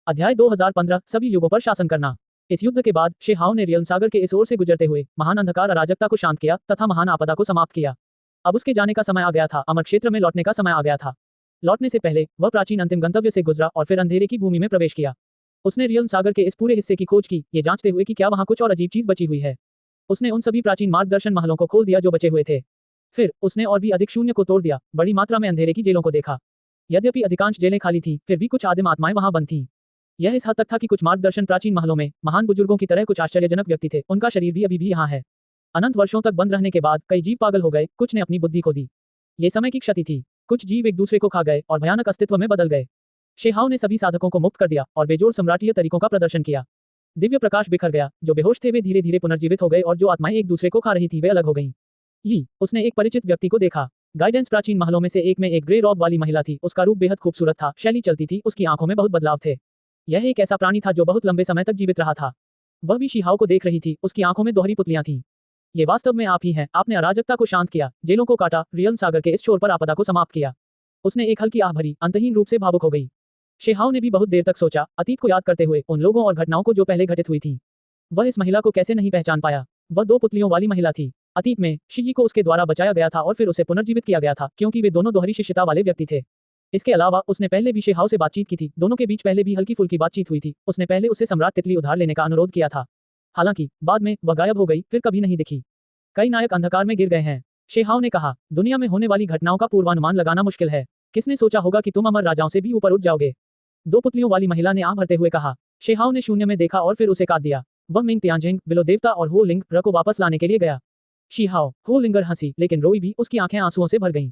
अध्याय 2015 सभी युगों पर शासन करना। इस युद्ध के बाद शेहाओ ने रियल्म सागर के इस ओर से गुजरते हुए महान अंधकार अराजकता को शांत किया तथा महान आपदा को समाप्त किया। अब उसके जाने का समय आ गया था, अमर क्षेत्र में लौटने का समय आ गया था। लौटने से पहले वह प्राचीन अंतिम गंतव्य से गुजरा और फिर अंधेरे की भूमि में प्रवेश किया। उसने रियल्म सागर के इस पूरे हिस्से की खोज की, ये जांचते हुए कि क्या वहां कुछ और अजीब चीज बची हुई है। उसने उन सभी प्राचीन मार्गदर्शन महलों को खोल दिया जो बचे हुए थे। फिर उसने और भी अधिक शून्य को तोड़ दिया, बड़ी मात्रा में अंधेरे की जेलों को देखा। यद्यपि अधिकांश जेलें खाली थीं, फिर भी कुछ आदिम आत्माएं वहां बंद थीं। यह इस हद तक था कि कुछ मार्गदर्शन प्राचीन महलों में महान बुजुर्गों की तरह कुछ आश्चर्यजनक व्यक्ति थे, उनका शरीर भी अभी भी यहाँ है। अनंत वर्षों तक बंद रहने के बाद कई जीव पागल हो गए, कुछ ने अपनी बुद्धि खो दी। ये समय की क्षति थी। कुछ जीव एक दूसरे को खा गए और भयानक अस्तित्व में बदल गए। शेहाओ ने सभी साधकों को मुक्त कर दिया और बेजोड़ सम्राटीय तरीकों का प्रदर्शन किया। दिव्य प्रकाश बिखर गया, जो बेहोश थे वे धीरे धीरे पुनर्जीवित हो गए और जो आत्माएं एक दूसरे को खा रही थी वे अलग हो गईं। उसने एक परिचित व्यक्ति को देखा। गाइडेंस प्राचीन महलों में से एक में एक ग्रे रॉब वाली महिला थी। उसका रूप बेहद खूबसूरत था, शैली चलती थी, उसकी आंखों में बहुत बदलाव थे। यह एक ऐसा प्राणी था जो बहुत लंबे समय तक जीवित रहा था। वह भी शिहाओ को देख रही थी, उसकी आंखों में दोहरी पुतलियां थीं। ये वास्तव में आप ही हैं, आपने अराजकता को शांत किया, जेलों को काटा, रियल्म सागर के इस छोर पर आपदा को समाप्त किया। उसने एक हल्की आह भरी, अंतहीन रूप से भावुक हो गई। शेहाओ ने भी बहुत देर तक सोचा, अतीत को याद करते हुए उन लोगों और घटनाओं को जो पहले घटित हुई थी। वह इस महिला को कैसे नहीं पहचान पाया। वह दो पुतलियों वाली महिला थी। अतीत में शिगी को उसके द्वारा बचाया गया था और फिर उसे पुनर्जीवित किया गया था, क्योंकि वे दोनों दोहरी शिष्यता वाले व्यक्ति थे। इसके अलावा उसने पहले भी शेहाओ से बातचीत की थी, दोनों के बीच पहले भी हल्की फुल्की बातचीत हुई थी। उसने पहले उससे सम्राट तितली उधार लेने का अनुरोध किया था। हालांकि बाद में वह गायब हो गई, फिर कभी नहीं दिखी। कई नायक अंधकार में गिर गए हैं, शेहाओ ने कहा। दुनिया में होने वाली घटनाओं का पूर्वानुमान लगाना मुश्किल है। किसने सोचा होगा कि तुम अमर राजाओं से भी ऊपर उठ जाओगे। दो पुतलियों वाली महिला ने आह भरते हुए कहा। शेहाओ ने शून्य में देखा और फिर उसे काट दिया। वह मिंग तियांजिंग, विलो देवता और हो लिंग र को वापस लाने के लिए गया। शिहाओ हो लिंगर हंसी, लेकिन रोई भी, उसकी आंखें आंसुओं से भर गईं।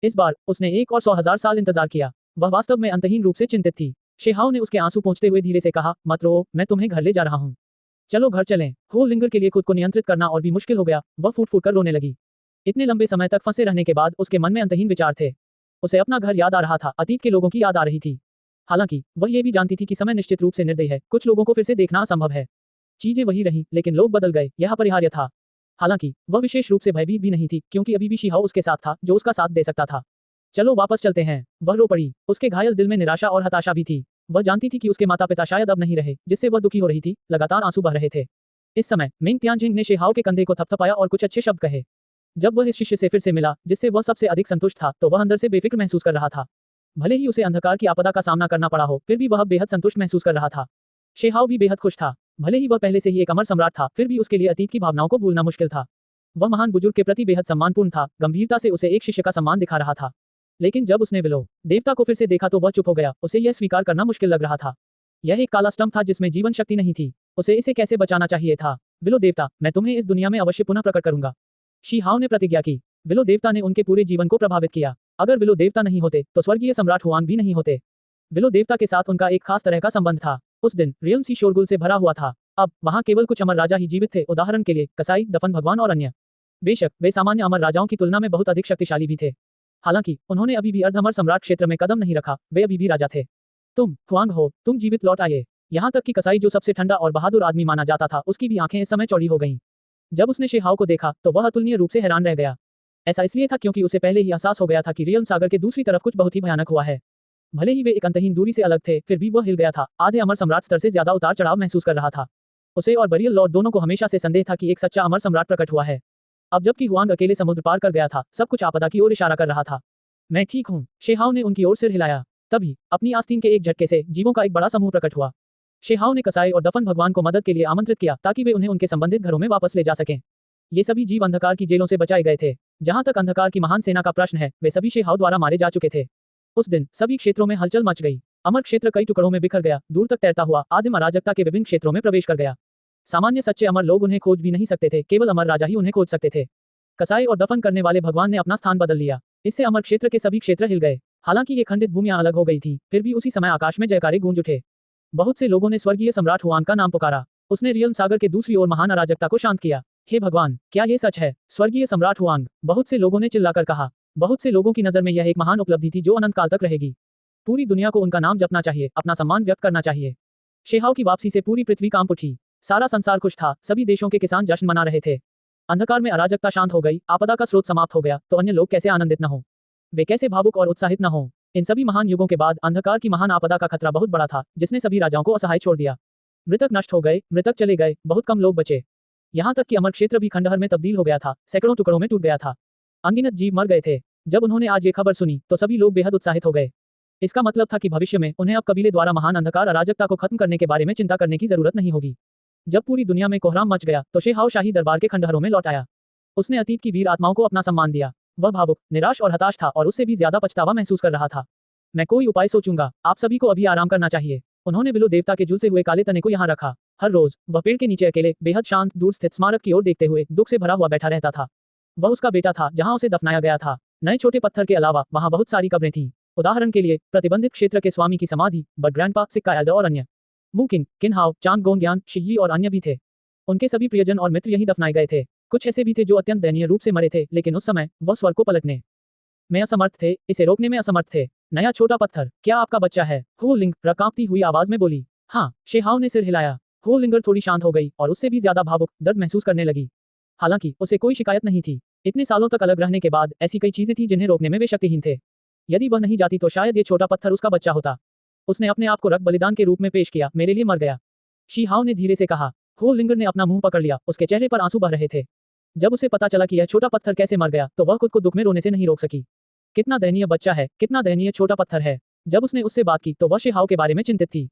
इस बार उसने 1 और 100,000 साल इंतजार किया। वह वास्तव में अंतहीन रूप से चिंतित थी। शेहाओ ने उसके आंसू पोंछते हुए धीरे से कहा, मत रो, मैं तुम्हें घर ले जा रहा हूँ। चलो घर चलें। हो लिंगर के लिए खुद को नियंत्रित करना और भी मुश्किल हो गया, वह फूट फूट कर रोने लगी। इतने लंबे समय तक फंसे रहने के बाद उसके मन में अंतहीन विचार थे। उसे अपना घर याद आ रहा था, अतीत के लोगों की याद आ रही थी। हालांकि वह ये भी जानती थी कि समय निश्चित रूप से निर्दयी है, कुछ लोगों को फिर से देखना असंभव है। चीजें वही रहीं, लेकिन लोग बदल गए, यह अपरिहार्य था। हालांकि वह विशेष रूप से भयभीत भी नहीं थी, क्योंकि अभी भी शिहाओ उसके साथ था, जो उसका साथ दे सकता था। चलो वापस चलते हैं। वह रो पड़ी। उसके घायल दिल में निराशा और हताशा भी थी। वह जानती थी कि उसके माता पिता शायद अब नहीं रहे, जिससे वह दुखी हो रही थी। लगातार आंसू बह रहे थे। इस समय मिंग तियांजिंग ने शेहाओ के कंधे को थपथपाया और कुछ अच्छे शब्द कहे। जब वह इस शिष्य से फिर से मिला जिससे वह सबसे अधिक संतुष्ट था, तो वह अंदर से बेफिक्र महसूस कर रहा था। भले ही उसे अंधकार की आपदा का सामना करना पड़ा हो, फिर भी वह बेहद संतुष्ट महसूस कर रहा था। शेहाओ भी बेहद खुश था। भले ही वह पहले से ही एक अमर सम्राट था, फिर भी उसके लिए अतीत की भावनाओं को भूलना मुश्किल था। वह महान बुजुर्ग के प्रति बेहद सम्मानपूर्ण था, गंभीरता से उसे एक शिष्य का सम्मान दिखा रहा था। लेकिन जब उसने विलो देवता को फिर से देखा तो वह चुप हो गया। उसे यह स्वीकार करना मुश्किल लग रहा था। यह एक काला स्तंभ था जिसमें जीवन शक्ति नहीं थी। उसे इसे कैसे बचाना चाहिए था। विलो देवता, मैं तुम्हें इस दुनिया में अवश्य पुनः प्रकट करूंगा। शिहाओ ने प्रतिज्ञा की। विलो देवता ने उनके पूरे जीवन को प्रभावित किया। अगर विलो देवता नहीं होते तो स्वर्गीय सम्राट हुआंग भी नहीं होते। विलो देवता के साथ उनका एक खास तरह का संबंध था। उस दिन रियल्म सी शोरगुल से भरा हुआ था। अब वहां केवल कुछ अमर राजा ही जीवित थे, उदाहरण के लिए कसाई, दफन भगवान और अन्य। बेशक वे सामान्य अमर राजाओं की तुलना में बहुत अधिक शक्तिशाली भी थे। हालांकि उन्होंने अभी भी अर्धअमर सम्राट क्षेत्र में कदम नहीं रखा, वे अभी भी राजा थे। तुम हुआंग हो, तुम जीवित लौट आए। यहाँ तक कि कसाई, जो सबसे ठंडा और बहादुर आदमी माना जाता था, उसकी भी आंखें इस समय चौड़ी हो गईं। जब उसने शेहाओ को देखा तो वह अतुलनीय रूप से हैरान रह गया। ऐसा इसलिए था क्योंकि उसे पहले ही एहसास हो गया था कि रियल्म सागर के दूसरी तरफ कुछ बहुत ही भयानक हुआ है। भले ही वे एक अंतहीन दूरी से अलग थे, फिर भी वह हिल गया था। आधे अमर सम्राट स्तर से ज्यादा उतार चढ़ाव महसूस कर रहा था। उसे और बरियल लॉर्ड दोनों को हमेशा से संदेह था कि एक सच्चा अमर सम्राट प्रकट हुआ है। अब जबकि हुआंग अकेले समुद्र पार कर गया था, सब कुछ आपदा की ओर इशारा कर रहा था। मैं ठीक हूँ, शेहाओ ने उनकी ओर सिर हिलाया। तभी अपनी आस्तीन के एक झटके से जीवों का एक बड़ा समूह प्रकट हुआ। शेहाओ ने कसाई और दफन भगवान को मदद के लिए आमंत्रित किया ताकि वे उन्हें उनके संबंधित घरों में वापस ले जा सकें। ये सभी जीव अंधकार की जेलों से बचाए गए थे। जहां तक अंधकार की महान सेना का प्रश्न है, वे सभी शेहाओ द्वारा मारे जा चुके थे। उस दिन सभी क्षेत्रों में हलचल मच गई। अमर क्षेत्र कई टुकड़ों में बिखर गया, दूर तक तैरता हुआ आदिम अराजकता के विभिन्न क्षेत्रों में प्रवेश कर गया। सामान्य सच्चे अमर लोग उन्हें खोज भी नहीं सकते थे, केवल अमर राजा ही उन्हें खोज सकते थे। कसाई और दफन करने वाले भगवान ने अपना स्थान बदल लिया। इससे अमर क्षेत्र के सभी क्षेत्र हिल गए। हालांकि ये खंडित भूमियां अलग हो गई थी, फिर भी उसी समय आकाश में जयकारे गूंज उठे। बहुत से लोगों ने स्वर्गीय सम्राट हुआंग का नाम पुकारा। उसने रियल्म सागर के दूसरी ओर महान अराजकता को शांत किया। हे भगवान, क्या ये सच है? स्वर्गीय सम्राट हुआंग, बहुत से लोगों ने चिल्लाकर कहा। बहुत से लोगों की नजर में यह एक महान उपलब्धि थी जो अनंत काल तक रहेगी। पूरी दुनिया को उनका नाम जपना चाहिए, अपना सम्मान व्यक्त करना चाहिए। शेहाओ की वापसी से पूरी पृथ्वी कांप उठी। सारा संसार खुश था, सभी देशों के किसान जश्न मना रहे थे। अंधकार में अराजकता शांत हो गई, आपदा का स्रोत समाप्त हो गया, तो अन्य लोग कैसे आनंदित न हो, वे कैसे भावुक और उत्साहित न हो। इन सभी महान युगों के बाद अंधकार की महान आपदा का खतरा बहुत बड़ा था, जिसने सभी राजाओं को असहाय छोड़ दिया। मृतक नष्ट हो गए, मृतक चले गए, बहुत कम लोग बचे। यहाँ तक कि अमर क्षेत्र भी खंडहर में तब्दील हो गया था, सैकड़ों टुकड़ों में टूट गया था। अनगिनत जीव मर गए थे। जब उन्होंने आज ये खबर सुनी तो सभी लोग बेहद उत्साहित हो गए। इसका मतलब था कि भविष्य में उन्हें अब कबीले द्वारा महान अंधकार अराजकता को खत्म करने के बारे में चिंता करने की जरूरत नहीं होगी। जब पूरी दुनिया में कोहराम मच गया तो शेहाओ शाही दरबार के खंडहरों में लौट आया। उसने अतीत की वीर आत्माओं को अपना सम्मान दिया। वह भावुक, निराश और हताश था और उससे भी ज्यादा पछतावा महसूस कर रहा था। मैं कोई उपाय सोचूंगा, आप सभी को अभी आराम करना चाहिए। उन्होंने विलो देवता के झुलसे हुए काले तने को यहाँ रखा। हर रोज वह पेड़ के नीचे अकेले, बेहद शांत, दूर स्थित स्मारक की ओर देखते हुए दुख से भरा हुआ बैठा रहता था। वह उसका बेटा था जहाँ उसे दफनाया गया था। नए छोटे पत्थर के अलावा वहाँ बहुत सारी कब्रें थीं। उदाहरण के लिए प्रतिबंधित क्षेत्र के स्वामी की समाधि, बट ग्रैंडपा, सिक्का एल्डर और अन्य। मुकिंग, किनहाओ, चांग गोंग्यान, शियी और अन्य भी थे। उनके सभी प्रियजन और मित्र यहीं दफनाए गए थे। कुछ ऐसे भी थे जो अत्यंत दयनीय रूप से मरे थे, लेकिन उस समय वह स्वर्ग को पलटने में असमर्थ थे, इसे रोकने में असमर्थ थे। नया छोटा पत्थर, क्या आपका बच्चा है? हु लिंग कांपती हुई आवाज में बोली। हाँ, शेहाओ ने सिर हिलाया। हु लिंगर थोड़ी शांत हो गई और उससे भी ज्यादा भावुक, दर्द महसूस करने लगी। हालांकि उसे कोई शिकायत नहीं थी। इतने सालों तक अलग रहने के बाद ऐसी कई चीजें थी जिन्हें रोकने में वे शक्तिहीन थे। यदि वह नहीं जाती तो शायद ये छोटा पत्थर उसका बच्चा होता। उसने अपने आप को रक्त बलिदान के रूप में पेश किया, मेरे लिए मर गया। शीहाओ ने धीरे से कहा। हो लिंगर ने अपना मुंह पकड़ लिया, उसके चेहरे पर आंसू बह रहे थे। जब उसे पता चला कि यह छोटा पत्थर कैसे मर गया तो वह खुद को दुख में रोने से नहीं रोक सकी। कितना दयनीय बच्चा है, कितना दयनीय छोटा पत्थर है। जब उसने उससे बात की तो वह शीहाओ के बारे में चिंतित थी।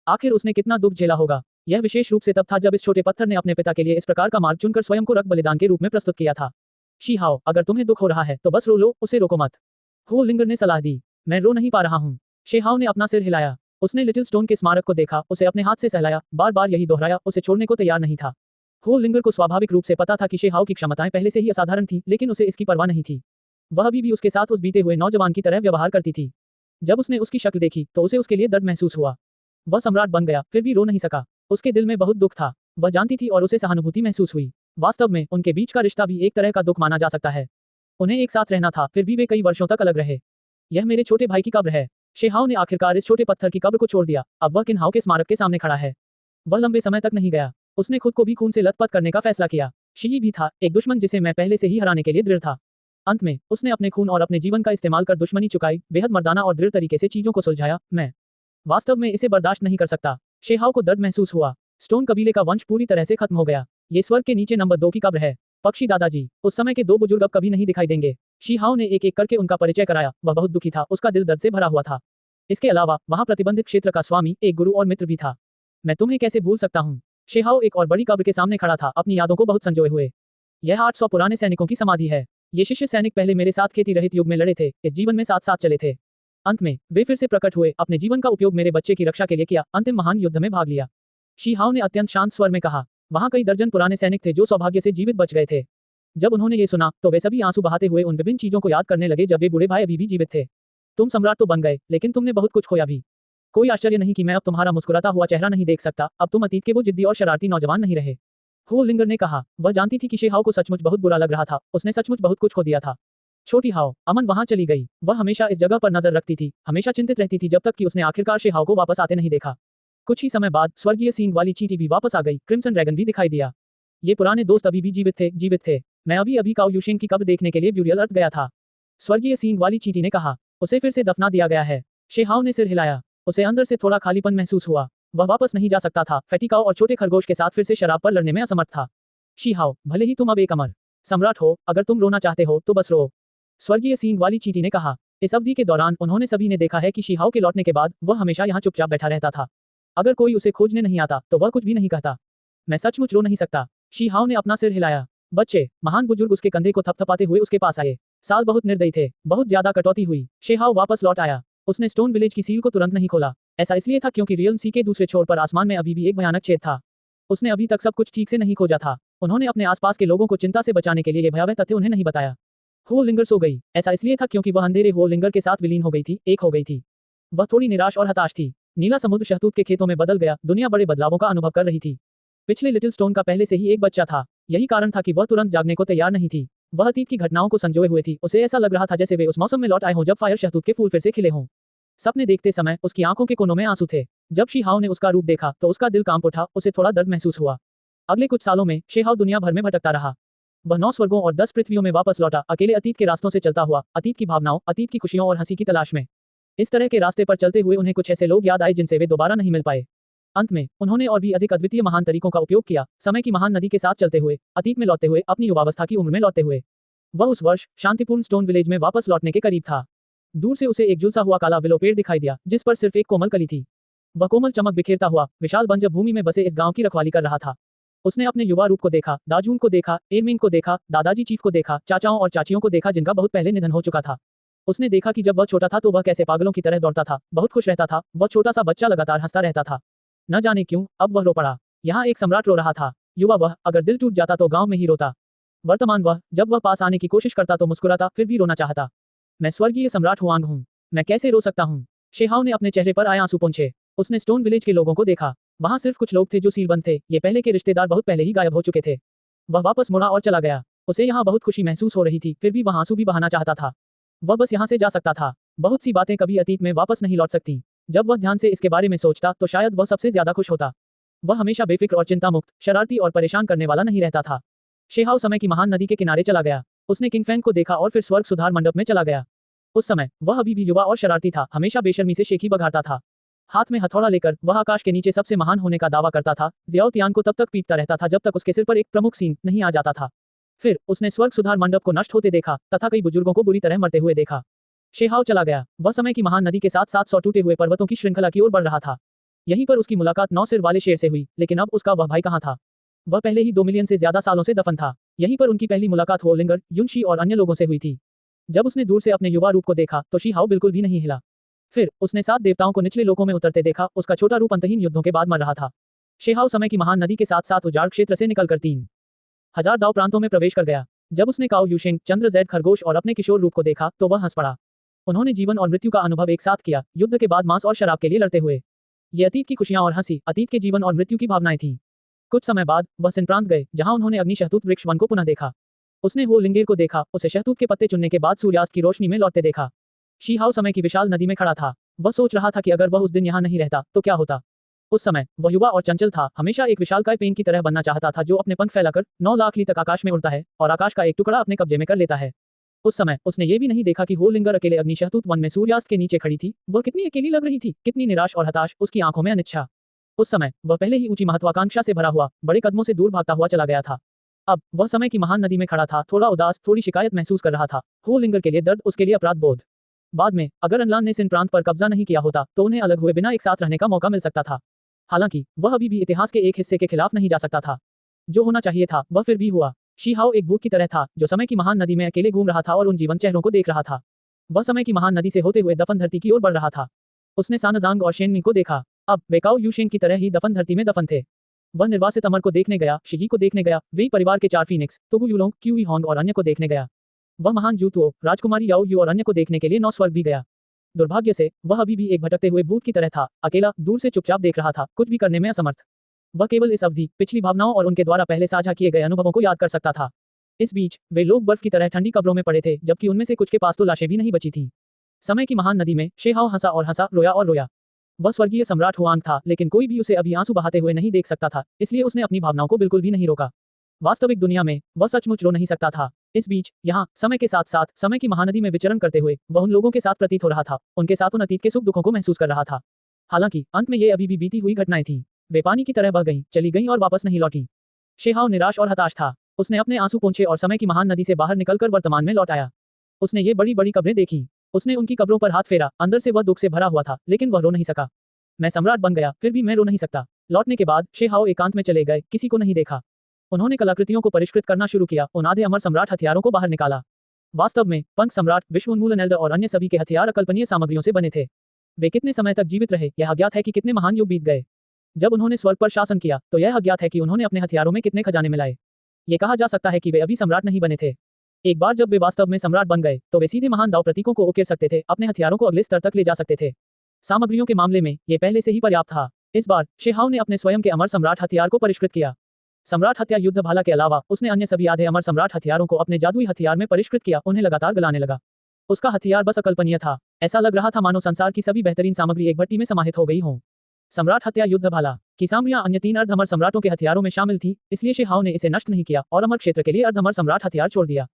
आखिर उसने कितना दुख झेला होगा। यह विशेष रूप से तब था जब इस छोटे पत्थर ने अपने पिता के लिए इस प्रकार का मार्ग चुनकर स्वयं को रक्त बलिदान के रूप में प्रस्तुत किया था। शीहाओ, अगर तुम्हें दुख हो रहा है तो बस रो लो, उसे रोको मत। हो लिंगर ने सलाह दी। मैं रो नहीं पा रहा हूँ। शेहाओ ने अपना सिर हिलाया। उसने लिटिल स्टोन के स्मारक को देखा, उसे अपने हाथ से सहलाया, बार बार यही दोहराया, उसे छोड़ने को तैयार नहीं था। हो लिंगर को स्वाभाविक रूप से पता था कि शेहाओ की क्षमताएं पहले से ही असाधारण थी, लेकिन उसे इसकी परवाह नहीं थी। वह अभी भी उसके साथ उस बीते हुए नौजवान की तरह व्यवहार करती थी। जब उसने उसकी शक्ल देखी तो उसे उसके लिए दर्द महसूस हुआ। वह सम्राट बन गया, फिर भी रो नहीं सका। उसके दिल में बहुत दुख था। वह जानती थी और उसे सहानुभूति महसूस हुई। वास्तव में उनके बीच का रिश्ता भी एक तरह का दुख माना जा सकता है। उन्हें एक साथ रहना था, फिर भी वे कई वर्षों तक अलग रहे। यह मेरे छोटे भाई की कब्र है। शेहाओ ने आखिरकार इस छोटे पत्थर की कब्र को छोड़ दिया। अब वह किनहाओ के स्मारक के सामने खड़ा है। वह लंबे समय तक नहीं गया। उसने खुद को भी खून से लथपथ करने का फैसला किया। शी भी था, एक दुश्मन जिसे मैं पहले से ही हराने के लिए दृढ़ था। अंत में उसने अपने खून और अपने जीवन का इस्तेमाल कर दुश्मनी चुकाई, बेहद मर्दाना और दृढ़ तरीके से चीजों को सुलझाया। मैं वास्तव में इसे बर्दाश्त नहीं कर सकता। शेहाओ को दर्द महसूस हुआ। स्टोन कबीले का वंश पूरी तरह से खत्म हो गया। ये स्वर्ग के नीचे नंबर 2 की कब्र है। पक्षी दादाजी, उस समय के 2 बुजुर्ग अब कभी नहीं दिखाई देंगे। शीहाओ ने एक एक करके उनका परिचय कराया। वह बहुत दुखी था, उसका दिल दर्द से भरा हुआ था। इसके अलावा वहाँ प्रतिबंधित क्षेत्र का स्वामी, एक गुरु और मित्र भी था। मैं तुम्हें कैसे भूल सकता हूँ। शेहाओ एक और बड़ी कब्र के सामने खड़ा था, अपनी यादों को बहुत संजोए हुए। यह 800 पुराने सैनिकों की समाधि है। ये शिष्य सैनिक पहले मेरे साथ खेती रहित युग में लड़े थे, इस जीवन में साथ साथ चले थे। अंत में वे फिर से प्रकट हुए, अपने जीवन का उपयोग मेरे बच्चे की रक्षा के लिए किया, अंतिम महान युद्ध में भाग लिया। शीहाओ ने अत्यंत शांत स्वर में कहा। वहाँ कई दर्जन पुराने सैनिक थे जो सौभाग्य से जीवित बच गए थे। जब उन्होंने ये सुना तो वे सभी आंसू बहाते हुए उन विभिन्न चीजों को याद करने लगे जब वे बूढ़े भाई अभी भी जीवित थे। तुम सम्राट तो बन गए, लेकिन तुमने बहुत कुछ खोया भी। कोई आश्चर्य नहीं कि मैं अब तुम्हारा मुस्कुराता हुआ चेहरा नहीं देख सकता। अब तुम अतीत के वो जिद्दी और शरारती नौजवान नहीं रहे। हो लिंगर ने कहा। वह जानती थी कि शेहाओ को सचमुच बहुत बुरा लग रहा था। उसने सचमुच बहुत कुछ खो दिया था। छोटी हाओ, अमन वहां चली गई। वह हमेशा इस जगह पर नजर रखती थी, हमेशा चिंतित रहती थी जब तक कि उसने आखिरकार शेहाओ को वापस आते नहीं देखा। कुछ ही समय बाद स्वर्गीय सींग वाली चींटी भी वापस आ गई, क्रिम्सन ड्रैगन भी दिखाई दिया। ये पुराने दोस्त अभी भी जीवित थे। मैं अभी अभी काओ यूशेंग की कब्र देखने के लिए ब्यूरियल अर्थ गया था। स्वर्गीय सींग वाली चींटी ने कहा। उसे फिर से दफना दिया गया है। शेहाओ ने सिर हिलाया। उसे अंदर से थोड़ा खालीपन महसूस हुआ। वह वापस नहीं जा सकता था। फैटिकाओ और छोटे खरगोश के साथ फिर से शराब पर लड़ने में असमर्थ था। शीहाओ, भले ही तुम अब एक अमर सम्राट हो, अगर तुम रोना चाहते हो तो बस रो, स्वर्गीय सींग वाली चींटी ने कहा। इस अवधि के दौरान उन्होंने सभी ने देखा है कि शीहाओ के लौटने के बाद वह हमेशा यहाँ चुपचाप बैठा रहता था। अगर कोई उसे खोजने नहीं आता तो वह कुछ भी नहीं कहता। मैं सचमुच रो नहीं सकता। शीहाओ ने अपना सिर हिलाया। बच्चे, महान बुजुर्ग उसके कंधे को थपथपाते हुए उसके पास आए। साल बहुत निर्दयी थे, बहुत ज्यादा कटौती हुई। शेहाओ वापस लौट आया। उसने स्टोन विलेज की सील को तुरंत नहीं खोला। ऐसा इसलिए था क्योंकि रियल्म सी के दूसरे छोर पर आसमान में अभी भी एक भयानक छेद था। उसने अभी तक सब कुछ ठीक से नहीं खोजा था। उन्होंने अपने आसपास के लोगों को चिंता से बचाने के लिए ये भयावह तथ्य उन्हें नहीं बताया। हो लिंगर सो गई। ऐसा इसलिए था क्योंकि वह अंधेरे हो लिंगर के साथ विलीन हो गई थी, एक हो गई थी। वह थोड़ी निराश और हताश थी। नीला समुद्र शहतूत के खेतों में बदल गया, दुनिया बड़े बदलावों का अनुभव कर रही थी। पिछले लिटिल स्टोन का पहले से ही एक बच्चा था। यही कारण था कि वह तुरंत जागने को तैयार नहीं थी। वह अतीत की घटनाओं को संजोए हुए थी। उसे ऐसा लग रहा था जैसे वे उस मौसम में लौट आए हों जब फायर शहतूत के फूल फिर से खिले हों। सपने देखते समय उसकी आंखों के कोनों में आंसू थे। जब शीहाओ ने उसका रूप देखा तो उसका दिल कांप उठा, उसे थोड़ा दर्द महसूस हुआ। अगले कुछ सालों में शेहाओ दुनिया भर में भटकता रहा। वह 9 स्वर्गों और 10 पृथ्वियों में वापस लौटा, अकेले अतीत के रास्तों से चलता हुआ, अतीत की भावनाओं, अतीत की खुशियों और हंसी की तलाश में। इस तरह के रास्ते पर चलते हुए उन्हें कुछ ऐसे लोग याद आए जिनसे वे दोबारा नहीं मिल पाए। अंत में उन्होंने और भी अधिक अद्वितीय महान तरीकों का उपयोग किया, समय की महान नदी के साथ चलते हुए, अतीत में लौटते हुए, अपनी युवावस्था की उम्र में लौटते हुए। वह उस वर्ष शांतिपूर्ण स्टोन विलेज में वापस लौटने के करीब था। दूर से उसे एक झुलसा हुआ काला विलो पेड़ दिखाई दिया, जिस पर सिर्फ एक कोमल कली थी। वह कोमल चमक बिखेरता हुआ विशाल बंजर भूमि में बसे इस गांव की रखवाली कर रहा था। उसने अपने युवा रूप को देखा, दाजून को देखा, एरमिंग को देखा, दादाजी चीफ को देखा, चाचाओं और चाचियों को देखा जिनका बहुत पहले निधन हो चुका था। उसने देखा कि जब वह छोटा था तो वह कैसे पागलों की तरह दौड़ता था, बहुत खुश रहता था, वह छोटा सा बच्चा लगातार हंसता रहता था। न जाने क्यों अब वह रो पड़ा। यहाँ एक सम्राट रो रहा था। युवा वह, अगर दिल टूट जाता तो गांव में ही रोता। वर्तमान वह, जब वह पास आने की कोशिश करता तो मुस्कुराता, फिर भी रोना चाहता। मैं स्वर्गीय सम्राट हुआंग हूँ, मैं कैसे रो सकता हूँ। शेहाओ ने अपने चेहरे पर आए आंसू पोंछे। उसने स्टोन विलेज के लोगों को देखा। वहां सिर्फ कुछ लोग थे जो सीलबंद थे, ये पहले के रिश्तेदार बहुत पहले ही गायब हो चुके थे। वह वापस मुड़ा और चला गया। उसे यहाँ बहुत खुशी महसूस हो रही थी, फिर भी वह आंसू भी बहाना चाहता था। वह बस यहाँ से जा सकता था। बहुत सी बातें कभी अतीत में वापस नहीं लौट सकती। जब वह ध्यान से इसके बारे में सोचता तो शायद वह सबसे ज्यादा खुश होता। वह हमेशा बेफिक्र और चिंता मुक्त, शरारती और परेशान करने वाला नहीं रहता था। शेहाओ समय की महान नदी के किनारे चला गया। उसने किंगफैंग को देखा और फिर स्वर्ग सुधार मंडप में चला गया। उस समय वह अभी भी युवा और शरारती था, हमेशा बेशर्मी से शेखी बघाड़ता था। हाथ में हथौड़ा लेकर वह आकाश के नीचे सबसे महान होने का दावा करता था। जियाओ तियान को तब तक पीटता रहता था जब तक उसके सिर पर एक प्रमुख सींग नहीं आ जाता था। फिर उसने स्वर्ग सुधार मंडप को नष्ट होते देखा तथा कई बुजुर्गों को बुरी तरह मरते हुए देखा। शेहाओ चला गया। वह समय की महान नदी के साथ 700 टूटे हुए पर्वतों की श्रृंखला की ओर बढ़ रहा था। यहीं पर उसकी मुलाकात 9 सिर वाले शेर से हुई, लेकिन अब उसका वह भाई कहाँ था। वह पहले ही 2 मिलियन से ज्यादा सालों से दफन था। यहीं पर उनकी पहली मुलाकात होलिंगर, युनशी और अन्य लोगों से हुई थी। जब उसने दूर से अपने युवा रूप को देखा तो शीहाओ बिल्कुल भी नहीं हिला। फिर उसने 7 देवताओं को निचले लोकों में उतरते देखा। उसका छोटा रूप अंतहीन युद्धों के बाद मर रहा था। शेहाओ समय की महान नदी के साथ साथ उजाड़ क्षेत्र से निकलकर 3000 दाव प्रांतों में प्रवेश कर गया। जब उसने काओ यूशेंग, चंद्र जैड खरगोश और अपने किशोर रूप को देखा तो वह हंस पड़ा। उन्होंने जीवन और मृत्यु का अनुभव एक साथ किया, युद्ध के बाद मांस और शराब के लिए लड़ते हुए। ये अतीत की खुशियां और हंसी, अतीत के जीवन और मृत्यु की भावनाएं थीं। कुछ समय बाद वह सिन प्रांत गए, जहां उन्होंने अग्नि शहतूत वृक्ष वन को पुनः देखा। उसने हो लिंगेर को देखा, उसे शहतूत के पत्ते चुनने के बाद सूर्यास्त की रोशनी में लौटते देखा। शीहाओ समय की विशाल नदी में खड़ा था। वह सोच रहा था कि अगर वह उस दिन यहाँ नहीं रहता तो क्या होता। उस समय वह युवा और चंचल था, हमेशा एक विशालकाय पेन की तरह बनना चाहता था जो अपने पंख फैलाकर 9 लाख ली तक आकाश में उड़ता है और आकाश का एक टुकड़ा अपने कब्जे में कर लेता है। उस समय उसने ये भी नहीं देखा कि हो लिंगर अकेले अग्नि शहतूत वन में सूर्यास्त के नीचे खड़ी थी। वह कितनी अकेली लग रही थी, कितनी निराश और हताश, उसकी आंखों में अनिच्छा। उस समय वह पहले ही ऊंची महत्वाकांक्षा से भरा हुआ बड़े कदमों से दूर भागता हुआ चला गया था। अब वह समय की महान नदी में खड़ा था, थोड़ा उदास, थोड़ी शिकायत महसूस कर रहा था। हो लिंगर के लिए दर्द, उसके लिए अपराध बोध। बाद में अगर अनलान ने सिन प्रांत पर कब्जा नहीं किया होता तो उन्हें अलग हुए बिना एक साथ रहने का मौका मिल सकता था। हालांकि वह अभी भी इतिहास के एक हिस्से के खिलाफ नहीं जा सकता था। जो होना चाहिए था वह फिर भी हुआ। शीहाओ एक भूत की तरह था जो समय की महान नदी में अकेले घूम रहा था और उन जीवन चेहरों को देख रहा था। वह समय की महान नदी से होते हुए दफन धरती की ओर बढ़ रहा था। उसने सानजांग और शेनमिंग को देखा। अब वे काओ यूशेंग की तरह ही दफन धरती में दफन थे। वह निर्वासित अमर को देखने गया, शिगी को देखने गया, वे परिवार के 4 फीनिक्स, तुगु युलोंग, क्यूई होंग और अन्य को देखने गया। वह महान जूतुओ, राजकुमारी याओ यू और अन्य को देखने के लिए 9 स्वर्ग भी गया। दुर्भाग्य से वह अभी भी एक भटकते हुए भूत की तरह था, अकेला, दूर से चुपचाप देख रहा था, कुछ भी करने में असमर्थ। वह केवल इस अवधि, पिछली भावनाओं और उनके द्वारा पहले साझा किए गए अनुभवों को याद कर सकता था। इस बीच वे लोग बर्फ की तरह ठंडी कब्रों में पड़े थे, जबकि उनमें से कुछ के पास तो लाशें भी नहीं बची थीं। समय की महान नदी में शेहाओ हंसा और हंसा, रोया और रोया। वह स्वर्गीय सम्राट हुआंग था, लेकिन कोई भी उसे अभी आंसू बहाते हुए नहीं देख सकता था, इसलिए उसने अपनी भावनाओं को बिल्कुल भी नहीं रोका। वास्तविक दुनिया में वह सचमुच रो नहीं सकता था। इस बीच यहाँ समय के साथ साथ समय की महानदी में विचरण करते हुए वह उन लोगों के साथ प्रतीत हो रहा था, उनके साथ उन अतीत के सुख दुखों को महसूस कर रहा था। हालांकि अंत में ये अभी भी बीती हुई घटनाएं थीं। वे पानी की तरह बह गईं, चली गईं और वापस नहीं लौटी। शेहाओ निराश और हताश था। उसने अपने आंसू पोंछे और समय की महान नदी से बाहर निकलकर वर्तमान में लौट आया। उसने ये बड़ी बड़ी कब्रें देखी। उसने उनकी कब्रों पर हाथ फेरा, अंदर से वह दुख से भरा हुआ था, लेकिन वह रो नहीं सका। मैं सम्राट बन गया, फिर भी मैं रो नहीं सकता। लौटने के बाद शेहाओ एकांत में चले गए, किसी को नहीं देखा। उन्होंने कलाकृतियों को परिष्कृत करना शुरू किया, उन आधे अमर सम्राट हथियारों को बाहर निकाला। वास्तव में पंख सम्राट, विश्व उन्मूलन एल्डर और अन्य सभी के हथियार अकल्पनीय सामग्रियों से बने थे। वे कितने समय तक जीवित रहे, यह अज्ञात है कि कितने महान युग बीत गए। जब उन्होंने स्वर्ग पर शासन किया तो यह अज्ञात है कि उन्होंने अपने हथियारों में कितने खजाने मिलाए। ये कहा जा सकता है कि वे अभी सम्राट नहीं बने थे। एक बार जब वे वास्तव में सम्राट बन गए तो वे सीधे महान दाव प्रतीकों को उकेर सकते थे, अपने हथियारों को अगले स्तर तक ले जा सकते थे। सामग्रियों के मामले में ये पहले से ही पर्याप्त था। इस बार शेहाओ ने अपने स्वयं के अमर सम्राट हथियार को परिष्कृत किया। सम्राट हत्या युद्ध भाला के अलावा उसने अन्य सभी आधे अमर सम्राट हथियारों को अपने जादुई हथियार में परिष्कृत किया, उन्हें लगातार गलाने लगा। उसका हथियार बस अकल्पनीय था। ऐसा लग रहा था मानो संसार की सभी बेहतरीन सामग्री एक भट्टी में समाहित हो गई हो। सम्राट हत्या युद्ध भाला की सामग्रियां अन्य 3 अर्धअमर सम्राटों के हथियारों में शामिल थी, इसलिए शेहाओ ने इसे नष्ट नहीं किया और अमर क्षेत्र के लिए अर्धअमर सम्राट हथियार छोड़ दिया।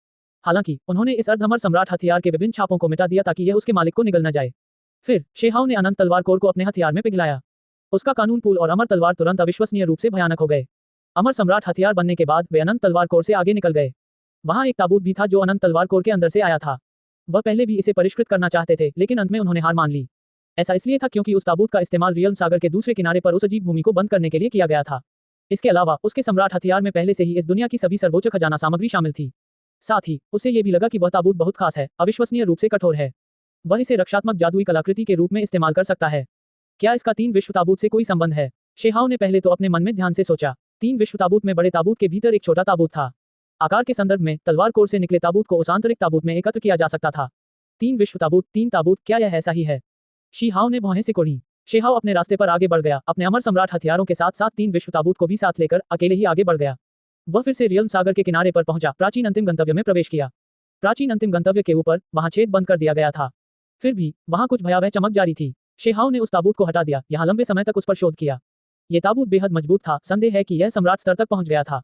हालांकि उन्होंने इस अर्धअमर सम्राट हथियार के विभिन्न छापों को मिटा दिया ताकि यह उसके मालिक को निगल न जाए। फिर शेहाओ ने अनंत तलवार कोर को अपने हथियार में पिघलाया। उसका कानून पुल और अमर तलवार तुरंत अविश्वसनीय रूप से भयानक हो गए। अमर सम्राट हथियार बनने के बाद वे अनंत तलवार कोर से आगे निकल गए। वहां एक ताबूत भी था जो अनंत तलवार कोर के अंदर से आया था। वह पहले भी इसे परिष्कृत करना चाहते थे, लेकिन अंत में उन्होंने हार मान ली। ऐसा इसलिए था क्योंकि उस ताबूत का इस्तेमाल रियल सागर के दूसरे किनारे पर उस अजीब भूमि को बंद करने के लिए किया गया था। इसके अलावा उसके सम्राट हथियार में पहले से ही इस दुनिया की सभी सर्वोच्च खजाना सामग्री शामिल थी। साथ ही उसे ये भी लगा कि वह ताबूत बहुत खास है, अविश्वसनीय रूप से कठोर है। वह इसे रक्षात्मक जादुई कलाकृति के रूप में इस्तेमाल कर सकता है। क्या इसका 3 विश्व ताबूत से कोई संबंध है? शेहाओ ने पहले तो अपने मन में ध्यान से सोचा। 3 विश्व ताबूत में बड़े ताबूत के भीतर एक छोटा ताबूत था। आकार के संदर्भ में तलवार कोर से निकले ताबूत को उस आंतरिक ताबूत में एकत्र किया जा सकता था। 3 विश्व ताबूत, 3 ताबूत, क्या यह ऐसा ही है? शीहाओ ने भौहें सिकोड़ी। शेहाओ अपने रास्ते पर आगे बढ़ गया, अपने अमर सम्राट हथियारों के साथ साथ 3 विश्व ताबूत को भी साथ लेकर अकेले ही आगे बढ़ गया। वह फिर से रियल सागर के किनारे पर पहुंचा, प्राचीन अंतिम गंतव्य में प्रवेश किया। प्राचीन अंतिम गंतव्य के ऊपर वहां छेद बंद कर दिया गया था। फिर भी वहां कुछ भयावह चमक जारी थी। शेहाओ ने उस ताबूत को हटा दिया, यहाँ लंबे समय तक उस पर शोध किया। ये ताबूत बेहद मजबूत था, संदेह है कि यह सम्राट स्तर तक पहुंच गया था।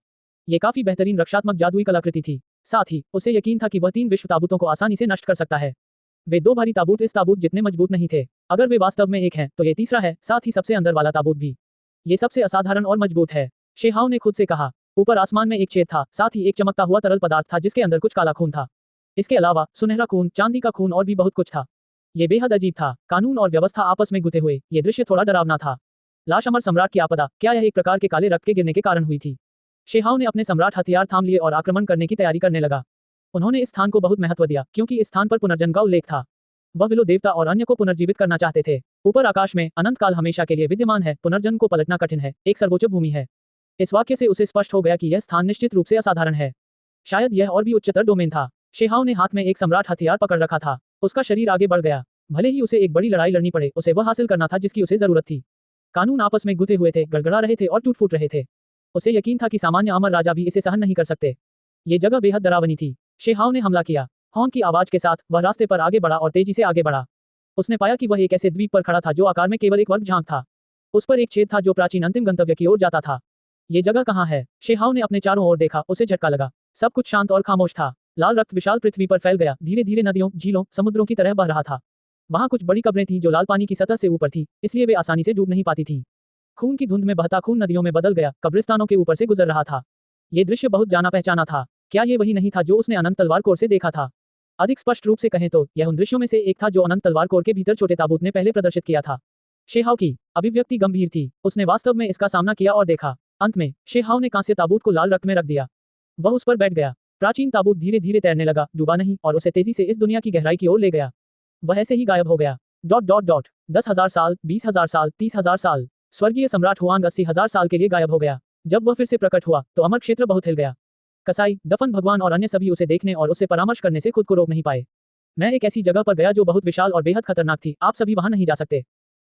ये काफी बेहतरीन रक्षात्मक जादुई कलाकृति थी। साथ ही उसे यकीन था कि वह 3 विश्व ताबूतों को आसानी से नष्ट कर सकता है। वे 2 भारी ताबूत इस ताबूत जितने मजबूत नहीं थे। अगर वे वास्तव में एक हैं, तो ये तीसरा है, साथ ही सबसे अंदर वाला ताबूत भी। ये सबसे असाधारण और मजबूत है, शेहाओ ने खुद से कहा। ऊपर आसमान में एक छेद था, साथ ही एक चमकता हुआ तरल पदार्थ था जिसके अंदर कुछ काला खून था। इसके अलावा सुनहरा खून, चांदी का खून और भी बहुत कुछ था। ये बेहद अजीब था, कानून और व्यवस्था आपस में गुथे हुए। ये दृश्य थोड़ा डरावना था। लाश अमर सम्राट की आपदा, क्या यह एक प्रकार के काले रक्त के गिरने के कारण हुई थी? शेहाओ ने अपने सम्राट हथियार थाम लिए और आक्रमण करने की तैयारी करने लगा। उन्होंने इस स्थान को बहुत महत्व दिया क्योंकि इस स्थान पर पुनर्जन्म का उल्लेख था। वह विलो देवता और अन्य को पुनर्जीवित करना चाहते थे। ऊपर आकाश में अनंत काल हमेशा के लिए विद्यमान है, पुनर्जन्म को पलटना कठिन है, एक सर्वोच्च भूमि है। इस वाक्य से उसे स्पष्ट हो गया कि यह स्थान निश्चित रूप से असाधारण है। शायद यह और भी उच्चतर डोमेन था। शेहाओ ने हाथ में एक सम्राट हथियार पकड़ रखा था। उसका शरीर आगे बढ़ गया। भले ही उसे एक बड़ी लड़ाई लड़नी पड़े, उसे वह हासिल करना था जिसकी उसे जरूरत थी। कानून आपस में गुथे हुए थे, गड़गड़ा रहे थे और टूट फूट रहे थे। उसे यकीन था कि सामान्य अमर राजा भी इसे सहन नहीं कर सकते। ये जगह बेहद डरावनी थी। शेहाओ ने हमला किया। हॉर्न की आवाज के साथ वह रास्ते पर आगे बढ़ा और तेजी से आगे बढ़ा। उसने पाया कि वह एक ऐसे द्वीप पर खड़ा था जो आकार में केवल एक वर्ग झांक था। उस पर एक छेद था जो प्राचीन अंतिम गंतव्य की ओर जाता था। ये जगह कहाँ है? शेहाओ ने अपने चारों ओर देखा, उसे झटका लगा। सब कुछ शांत और खामोश था। लाल रक्त विशाल पृथ्वी पर फैल गया, धीरे धीरे नदियों, झीलों, समुद्रों की तरह बह रहा था। वहां कुछ बड़ी कब्रें थीं जो लाल पानी की सतह से ऊपर थी, इसलिए वे आसानी से डूब नहीं पाती थीं। खून की धुंध में बहता खून नदियों में बदल गया, कब्रिस्तानों के ऊपर से गुजर रहा था। ये दृश्य बहुत जाना पहचाना था। क्या ये वही नहीं था जो उसने अनंत तलवार कोर से देखा था? अधिक स्पष्ट रूप से कहें तो यह उन दृश्यों में से एक था जो अनंत तलवार कोर के भीतर छोटे ताबूत ने पहले प्रदर्शित किया था। शेहाओ की अभिव्यक्ति गंभीर थी। उसने वास्तव में इसका सामना किया और देखा। अंत में शेहाओ ने कांस्य ताबूत को लाल रक्त में रख दिया। वह उस पर बैठ गया। प्राचीन ताबूत धीरे धीरे तैरने लगा, डूबा नहीं, और उसे तेजी से इस दुनिया की गहराई की ओर ले गया। वह ऐसे ही गायब हो गया। 10,000 साल, 20,000 साल, 30,000 साल। स्वर्गीय सम्राट हुआंग 80,000 साल के लिए गायब हो गया। जब वह फिर से प्रकट हुआ तो अमर क्षेत्र बहुत हिल गया। कसाई, दफन भगवान और अन्य सभी उसे देखने और उससे परामर्श करने से खुद को रोक नहीं पाए। मैं एक ऐसी जगह पर गया जो बहुत विशाल और बेहद खतरनाक थी। आप सभी वहां नहीं जा सकते।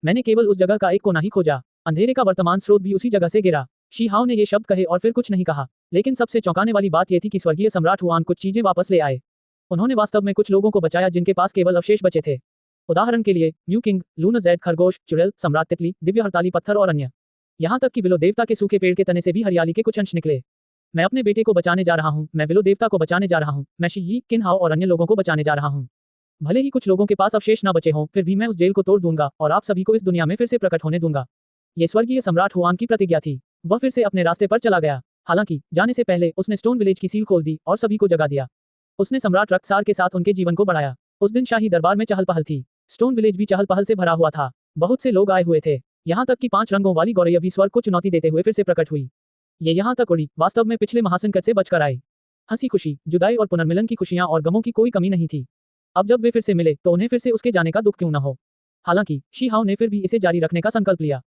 मैंने केवल उस जगह का एक कोना ही खोजा। अंधेरे का वर्तमान स्रोत भी उसी जगह से गिरा। शीहाओ ने ये शब्द कहे और फिर कुछ नहीं कहा। लेकिन सबसे चौंकाने वाली बात यह थी कि स्वर्गीय सम्राट हुआंग कुछ चीजें वापस ले आए। उन्होंने वास्तव में कुछ लोगों को बचाया जिनके पास केवल अवशेष बचे थे। उदाहरण के लिए म्यू किंग, लूना ज़ेड खरगोश, चुड़ैल, सम्राट तितली, दिव्य हड़ताली पत्थर और अन्य। यहाँ तक कि विलो देवता के सूखे पेड़ के तने से भी हरियाली के कुछ अंश निकले। मैं अपने बेटे को बचाने जा रहा हूँ। मैं विलो देवता को बचाने जा रहा हूँ। मैं शी यी, किन हाओ और अन्य लोगों को बचाने जा रहा हूँ। भले ही कुछ लोगों के पास अवशेष न बचे हों, फिर भी मैं उस जेल को तोड़ दूंगा और आप सभी को इस दुनिया में फिर से प्रकट होने दूंगा। ये स्वर्गीय सम्राट हुआंग की प्रतिज्ञा थी। वह फिर से अपने रास्ते पर चला गया। हालांकि जाने से पहले उसने स्टोन विलेज की सील खोल दी और सभी को जगा दिया। उसने सम्राट रक्तसार के साथ उनके जीवन को बढ़ाया। उस दिन शाही दरबार में चहल पहल थी। स्टोन विलेज भी चहल पहल से भरा हुआ था। बहुत से लोग आए हुए थे। यहाँ तक कि 5 रंगों वाली गौरैया भी स्वर्ग को चुनौती देते हुए फिर से प्रकट हुई। ये यहाँ तक उड़ी, वास्तव में पिछले महासंकट से बचकर आई। हंसी खुशी, जुदाई और पुनर्मिलन की खुशियां और गमों की कोई कमी नहीं थी। अब जब वे फिर से मिले तो उन्हें फिर से उसके जाने का दुख क्यों न हो। हालांकि शीहाओ ने फिर भी इसे जारी रखने का संकल्प लिया।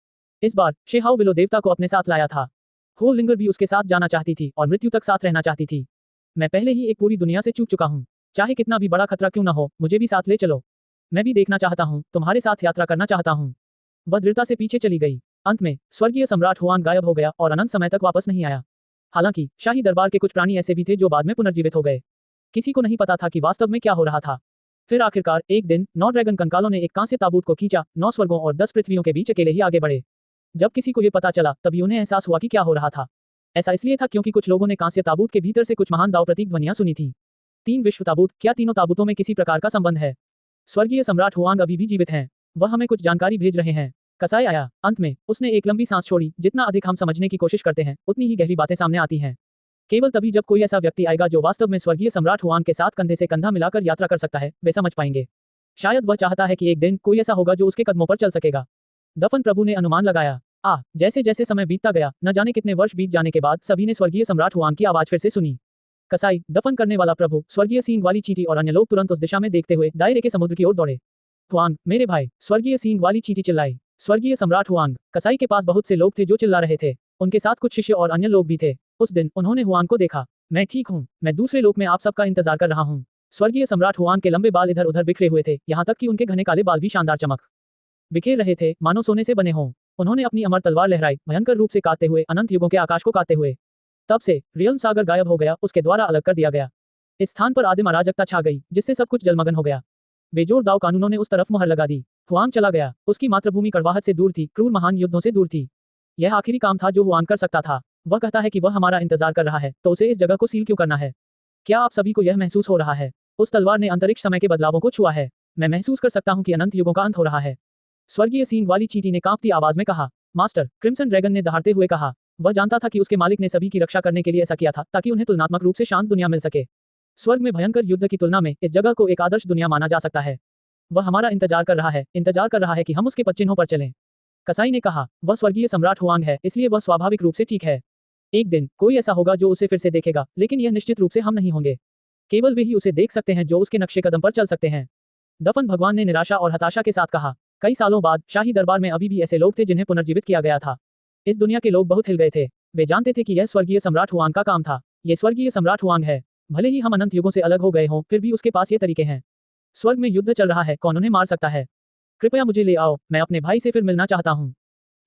इस बार शेहाओ विलो देवता को अपने साथ लाया था। हो लिंगर भी उसके साथ जाना चाहती थी और मृत्यु तक साथ रहना चाहती थी। मैं पहले ही एक पूरी दुनिया से चूक चुका हूँ। चाहे कितना भी बड़ा खतरा क्यों न हो, मुझे भी साथ ले चलो। मैं भी देखना चाहता हूँ, तुम्हारे साथ यात्रा करना चाहता हूँ। वह दृढ़ता से पीछे चली गई। अंत में स्वर्गीय सम्राट हुआंग गायब हो गया और अनंत समय तक वापस नहीं आया। हालांकि शाही दरबार के कुछ प्राणी ऐसे भी थे जो बाद में पुनर्जीवित हो गए। किसी को नहीं पता था कि वास्तव में क्या हो रहा था। फिर आखिरकार एक दिन 9 ड्रैगन कंकालों ने एक कांस्य ताबूत को खींचा। 9 स्वर्गों और 10 पृथ्वियों के बीच अकेले ही आगे बढ़े। जब किसी को ये पता चला तभी उन्हें एहसास हुआ कि क्या हो रहा था। ऐसा इसलिए था क्योंकि कुछ लोगों ने कांस्य ताबूत के भीतर से कुछ महान दाव प्रतीक ध्वनियां सुनी थी। 3 विश्व ताबूत, क्या तीनों ताबूतों में किसी प्रकार का संबंध है? स्वर्गीय सम्राट हुआंग अभी भी जीवित हैं। वह हमें कुछ जानकारी भेज रहे हैं। कसाई आया। अंत में उसने एक लंबी सांस छोड़ी। जितना अधिक हम समझने की कोशिश करते हैं उतनी ही गहरी बातें सामने आती हैं। केवल तभी जब कोई ऐसा व्यक्ति आएगा जो वास्तव में स्वर्गीय सम्राट हुआंग के साथ कंधे से कंधा मिलाकर यात्रा कर सकता है, वे समझ पाएंगे। शायद वह चाहता है कि एक दिन कोई ऐसा होगा जो उसके कदमों पर चल सकेगा। दफन प्रभु ने अनुमान लगाया। जैसे जैसे समय बीतता गया, न जाने कितने वर्ष बीत जाने के बाद सभी ने स्वर्गीय सम्राट हुआंग की आवाज फिर से सुनी। कसाई, दफन करने वाला प्रभु, स्वर्गीय सींग वाली चींटी और अन्य लोग तुरंत उस दिशा में देखते हुए दायरे के समुद्र की ओर दौड़े। हुआंग, मेरे भाई, स्वर्गीय सींग वाली चींटी चिल्लाई। स्वर्गीय सम्राट हुआंग। कसाई के पास बहुत से लोग थे जो चिल्ला रहे थे। उनके साथ कुछ शिष्य और अन्य लोग भी थे। उस दिन उन्होंने हुआंग को देखा। मैं ठीक हूँ, मैं दूसरे लोक में आप सबका इंतजार कर रहा हूँ। स्वर्गीय सम्राट हुआंग के लंबे बाल इधर उधर बिखरे हुए थे, यहाँ तक कि उनके घने काले बाल भी शानदार चमक बिखेर रहे थे, मानो सोने से बने हों। उन्होंने अपनी अमर तलवार लहराई, भयंकर रूप से काटते हुए, अनंत युगों के आकाश को काटते हुए। तब से रियल्म सागर गायब हो गया, उसके द्वारा अलग कर दिया गया। इस स्थान पर आदिम अराजकता छा गई, जिससे सब कुछ जलमग्न हो गया। बेजोड़ दाव कानूनों ने उस तरफ मुहर लगा दी। हुआंग चला गया। उसकी मातृभूमि कड़वाहट से दूर थी, क्रूर महान युद्धों से दूर थी। यह आखिरी काम था जो हुआंग कर सकता था। वह कहता है कि वह हमारा इंतजार कर रहा है, तो उसे इस जगह को सील क्यों करना है? क्या आप सभी को यह महसूस हो रहा है? उस तलवार ने अंतरिक्ष समय के बदलावों को छुआ है। मैं महसूस कर सकता हूँ कि अनंत युगों का अंत हो रहा है। स्वर्गीय सींग वाली चींटी ने कांपती आवाज में कहा। मास्टर, क्रिम्सन ड्रैगन ने दहाड़ते हुए कहा। वह जानता था कि उसके मालिक ने सभी की रक्षा करने के लिए ऐसा किया था, ताकि उन्हें तुलनात्मक रूप से शांत दुनिया मिल सके। स्वर्ग में भयंकर युद्ध की तुलना में इस जगह को एक आदर्श दुनिया माना जा सकता है। वह हमारा इंतजार कर रहा है कि हम उसके पदचिन्हों पर चलें। कसाई ने कहा। वह स्वर्गीय सम्राट हुआंग है, इसलिए वह स्वाभाविक रूप से ठीक है। एक दिन कोई ऐसा होगा जो उसे फिर से देखेगा, लेकिन यह निश्चित रूप से हम नहीं होंगे। केवल वे ही उसे देख सकते हैं जो उसके नक्शे कदम पर चल सकते हैं। दफन भगवान ने निराशा और हताशा के साथ कहा। कई सालों बाद शाही दरबार में अभी भी ऐसे लोग थे जिन्हें पुनर्जीवित किया गया था। इस दुनिया के लोग बहुत हिल गए थे। वे जानते थे कि यह स्वर्गीय सम्राट हुआंग का काम था। ये स्वर्गीय सम्राट हुआंग है। भले ही हम अनंत युगों से अलग हो गए हों, फिर भी उसके पास ये तरीके हैं। स्वर्ग में युद्ध चल रहा है, कौन उन्हें मार सकता है? कृपया मुझे ले आओ, मैं अपने भाई से फिर मिलना चाहता हूँ।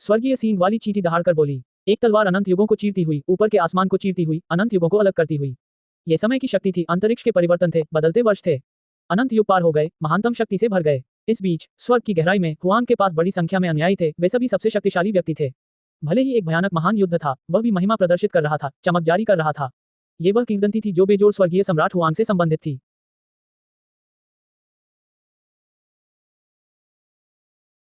स्वर्गीय सींग वाली चींटी दहाड़कर बोली। एक तलवार अनंत युगों को चीरती हुई, ऊपर के आसमान को चीरती हुई, अनंत युगों को अलग करती हुई। ये समय की शक्ति थी, अंतरिक्ष के परिवर्तन थे, बदलते वर्ष थे। अनंत युग पार हो गए, महानतम शक्ति से भर गए। इस बीच स्वर्ग की गहराई में हुआंग के पास बड़ी संख्या में अनुयायी थे। वे सभी सबसे शक्तिशाली व्यक्ति थे। भले ही एक भयानक महान युद्ध था, वह भी महिमा प्रदर्शित कर रहा था, चमक जारी कर रहा था। ये वह किंवदंती थी जो बेजोड़ स्वर्गीय सम्राट हुआंग से संबंधित थी।